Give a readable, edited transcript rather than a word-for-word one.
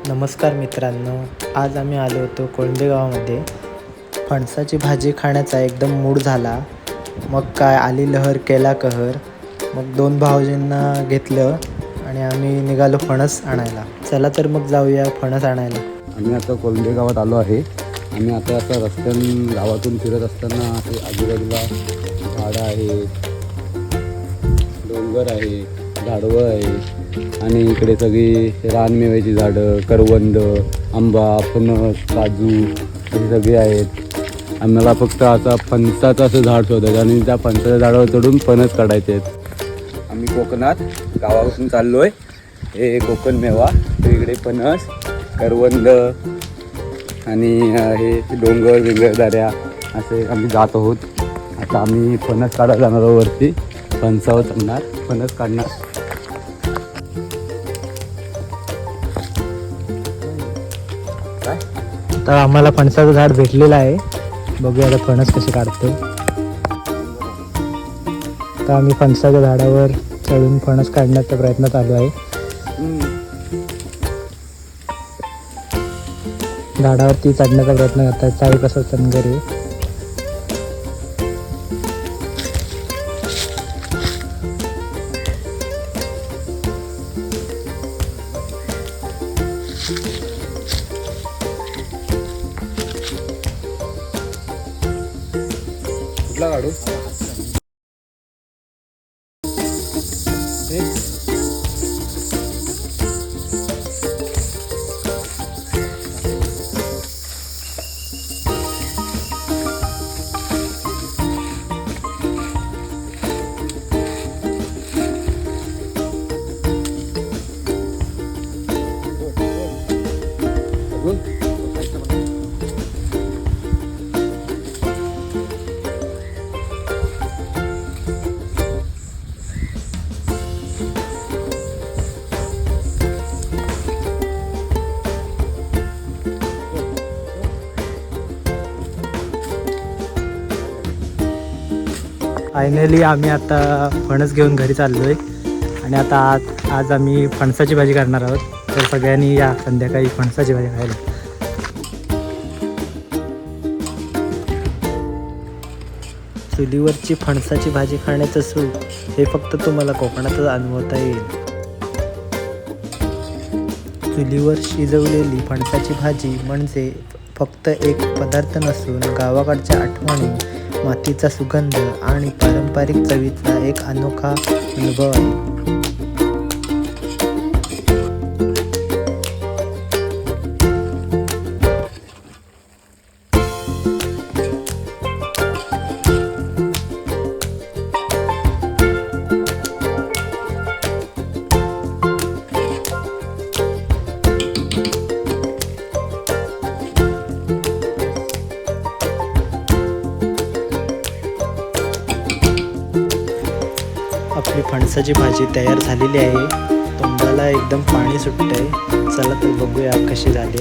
नमस्कार मित्रांनो, आज आम्ही आलो होतो कोळंबे गावामध्ये. फणसाची भाजी खाण्याचा एकदम मूड झाला. मग काय आली लहर केला कहर. मग दोन भाऊजींना घेतलं आणि आम्ही निघालो फणस आणायला. चला तर मग जाऊया फणस आणायला. आम्ही आता कोळंबे गावात आलो आहे. आम्ही आता रस्त्याने गावातून फिरत असताना असे आजूबाजूला झाडं आहेत, डोंगर आहे, झाडवं आहे आणि इकडे सगळी रानमेव्याची झाडं, करवंद, आंबा, फणस, काजू हे सगळे आहेत. आम्हाला फक्त आता फणसाचं असं झाड शोधायचं आणि त्या फणसाच्या झाडावर चढून फणस काढायचे आहेत. आम्ही कोकणात गावापासून चाललो आहे. हे कोकण मेवा, इकडे फणस, करवंद आणि हे डोंगर वेगळ्या दऱ्या असे आम्ही जात आहोत. आता आम्ही फणस काढायला जाणार आहोत. वरती फणसावर चढणार, फणस काढणार. तर आम्हाला फणसाचं झाड भेटलेलं आहे. बघूया आता फणस कसे काढतो. तर आम्ही फणसाच्या झाडावर चढून फणस काढण्याचा प्रयत्न चालू आहे. झाडावरती चढण्याचा प्रयत्न करतात. चावी कसं चंदगरी कुठला काढू? फायनली आम्ही आता फणस घेऊन घरी चाललो आहे. आणि आता आज आम्ही फणसाची भाजी करणार आहोत. तर सगळ्यांनी या संध्याकाळी फणसाची भाजी खायला. चुलीवरची फणसाची भाजी खाण्याचं सुख हे फक्त तुम्हाला कोकणातच अनुभवता येईल. चुलीवर शिजवलेली फणसाची भाजी म्हणजे फक्त एक पदार्थ नसून गावाकडच्या आठवणी, मातीचा सुगंध आणि पारंपरिक चवीचा एक अनोखा अनुभव आहे. आपली फणसाची भाजी तयार झालेली आहे. तोंडाला एकदम पाणी सुटतंय. चला तर बघूया कशी झाली.